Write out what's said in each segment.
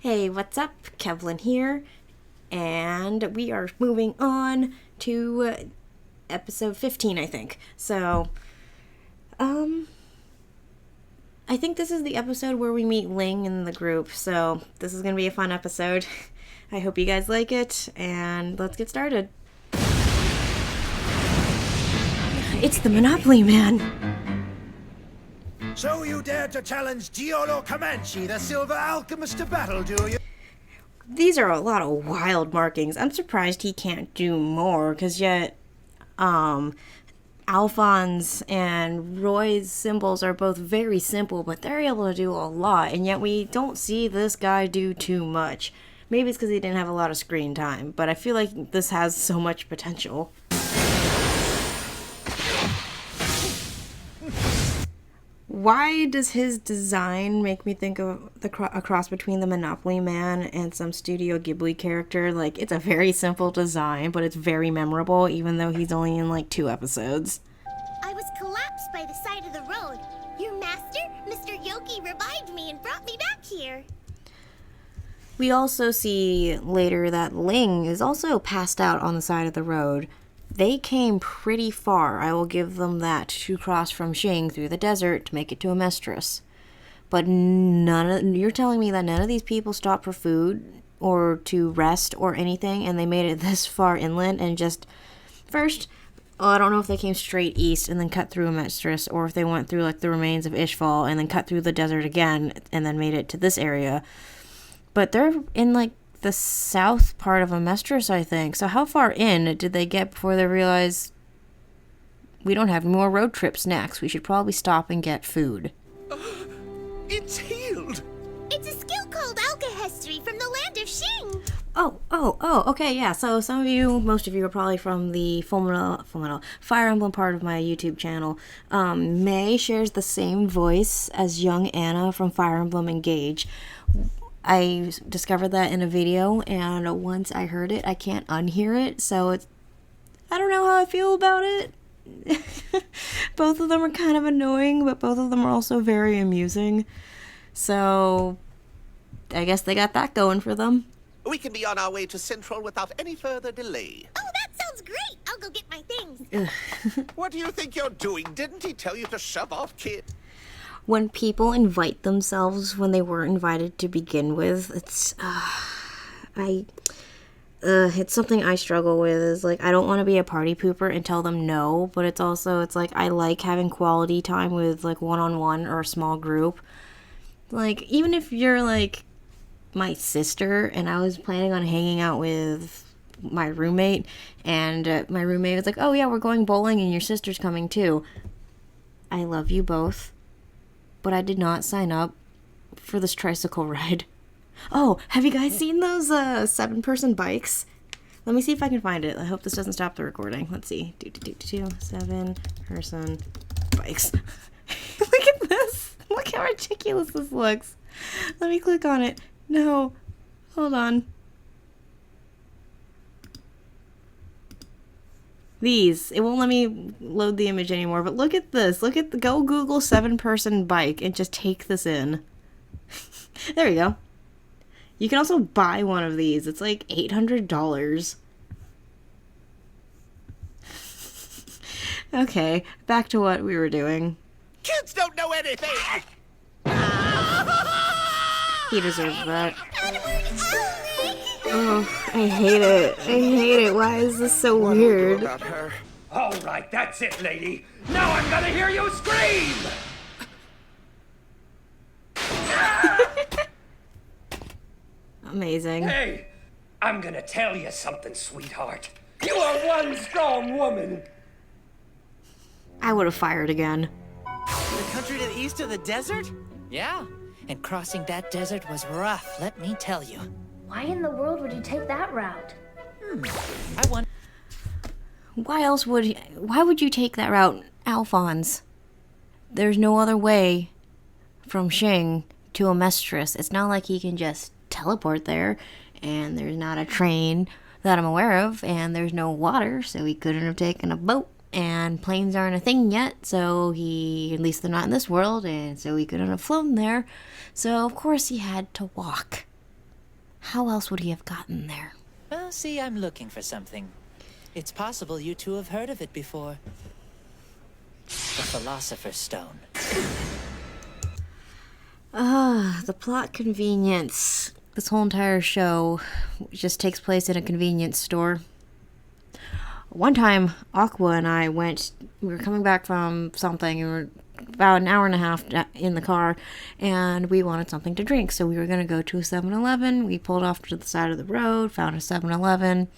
Hey, what's up? Kevlin here, and we are moving on to episode 15, I think. So, I think this is the episode where we meet Ling in the group, so this is going to be a fun episode. I hope you guys like it, and let's get started. It's the Monopoly Man! So you dare to challenge Giolo Comanche, the Silver Alchemist, to battle, do you? These are a lot of wild markings. I'm surprised he can't do more, because yet, Alphonse and Roy's symbols are both very simple, but they're able to do a lot, and yet we don't see this guy do too much. Maybe it's because he didn't have a lot of screen time, but I feel like this has so much potential. Why does his design make me think of a cross between the Monopoly Man and some Studio Ghibli character? Like, it's a very simple design, but it's very memorable, even though he's only in, like, 2 episodes. I was collapsed by the side of the road. Your master, Mr. Yoki, revived me and brought me back here. We also see later that Ling is also passed out on the side of the road. They came pretty far, I will give them that, to cross from Xing through the desert to make it to Amestris. But you're telling me that none of these people stopped for food or to rest or anything, and they made it this far inland and just first, I don't know if they came straight east and then cut through Amestris, or if they went through like the remains of Ishval and then cut through the desert again and then made it to this area. But they're in like the south part of Amestris, I think. So how far in did they get before they realized we don't have more road trips next? We should probably stop and get food. It's healed! It's a skill called Alchemistry from the land of Xing. Oh, okay, yeah. So most of you are probably from the Fullmetal Fire Emblem part of my YouTube channel. May shares the same voice as young Anna from Fire Emblem Engage. I discovered that in a video, and once I heard it, I can't unhear it, so I don't know how I feel about it. Both of them are kind of annoying, but both of them are also very amusing. So, I guess they got that going for them. We can be on our way to Central without any further delay. Oh, that sounds great. I'll go get my things. What do you think you're doing? Didn't he tell you to shove off, kid? When people invite themselves when they weren't invited to begin with, it's something I struggle with. Is like, I don't want to be a party pooper and tell them no, but it's like I like having quality time with like one-on-one or a small group. Like, even if you're like my sister and I was planning on hanging out with my roommate, and my roommate was like, oh yeah, we're going bowling and your sister's coming too. I love you both, but I did not sign up for this tricycle ride. Oh, have you guys seen those 7-person bikes? Let me see if I can find it. I hope this doesn't stop the recording. Let's see. 7-person bikes. Look at this. Look how ridiculous this looks. Let me click on it. No. Hold on. These. It won't let me load the image anymore, but look at this. Go Google 7-person bike and just take this in. There we go. You can also buy one of these. It's like $800. Okay, back to what we were doing. Kids don't know anything! He deserves that. Oh, I hate it. Why is this so weird? About her. All right, that's it, lady. Now I'm gonna hear you scream! Amazing. Hey, I'm gonna tell you something, sweetheart. You are one strong woman. I would have fired again. The country to the east of the desert? Yeah, and crossing that desert was rough, let me tell you. Why in the world would you take that route? I won. Why would you take that route, Alphonse? There's no other way from Xing to Amestris. It's not like he can just teleport there, and there's not a train that I'm aware of, and there's no water, so he couldn't have taken a boat. and planes aren't a thing yet, so at least they're not in this world, and so he couldn't have flown there. So, of course, he had to walk. how else would he have gotten there? Well, see, I'm looking for something. It's possible you two have heard of it before. The Philosopher's Stone. The plot convenience. This whole entire show just takes place in a convenience store. One time, Aqua and I we were coming back from something, and we were about an hour and a half in the car, and we wanted something to drink, so we were going to go to a 7-Eleven. We pulled off to the side of the road, found a 7-Eleven,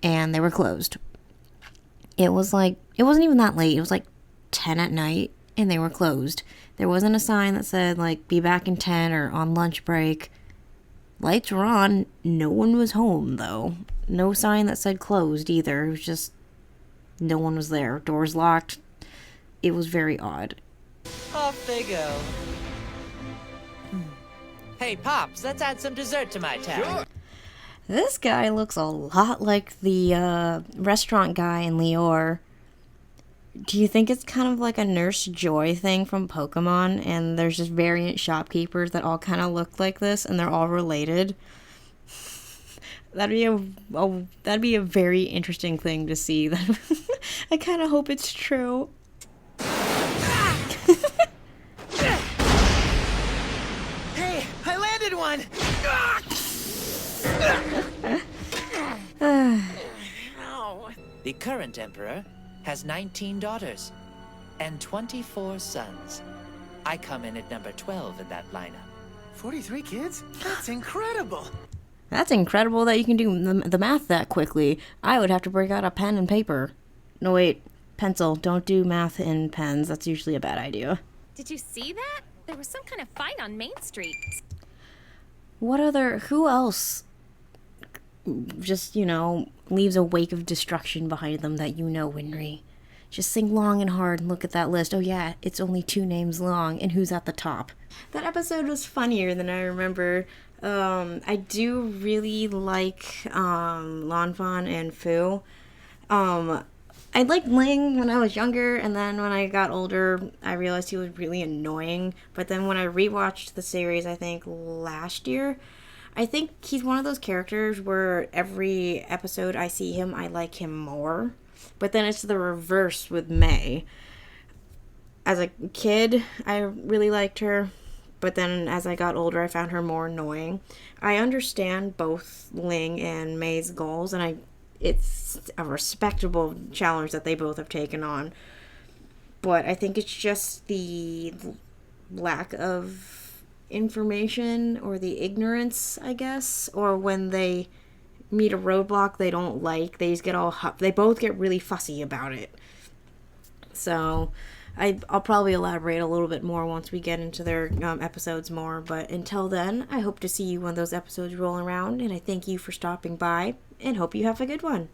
and they were closed. It wasn't even that late. It was like 10 at night, and they were closed. There wasn't a sign that said, like, be back in 10 or on lunch break. Lights were on. No one was home, though. No sign that said closed, either. It was just no one was there. Doors locked. It was very odd. Off they go. Hey, Pops, let's add some dessert to my tab. Sure. This guy looks a lot like the restaurant guy in Lior. Do you think it's kind of like a Nurse Joy thing from Pokemon, and there's just variant shopkeepers that all kind of look like this, and they're all related? That'd be a very interesting thing to see. I kind of hope it's true. Hey, I landed one! The current emperor has 19 daughters and 24 sons. I come in at number 12 in that lineup. 43 kids? That's incredible! That's incredible that you can do the math that quickly. I would have to break out a pen and paper. No, wait. Pencil. Don't do math in pens. That's usually a bad idea. Did you see that? There was some kind of fight on Main Street. Who else just, leaves a wake of destruction behind them that Winry? Just think long and hard and look at that list. Oh yeah, it's only 2 names long, and who's at the top? That episode was funnier than I remember. I do really like Lan Fan and Fu. I liked Ling when I was younger, and then when I got older, I realized he was really annoying. But then when I rewatched the series, I think last year, I think he's one of those characters where every episode I see him, I like him more. But then it's the reverse with May. As a kid, I really liked her. But then as I got older, I found her more annoying. I understand both Ling and May's goals, and it's a respectable challenge that they both have taken on. But I think it's just the lack of information or the ignorance, I guess. Or when they meet a roadblock they don't like, they just get they both get really fussy about it. So I'll probably elaborate a little bit more once we get into their episodes more. But until then, I hope to see you when those episodes roll around. And I thank you for stopping by and hope you have a good one.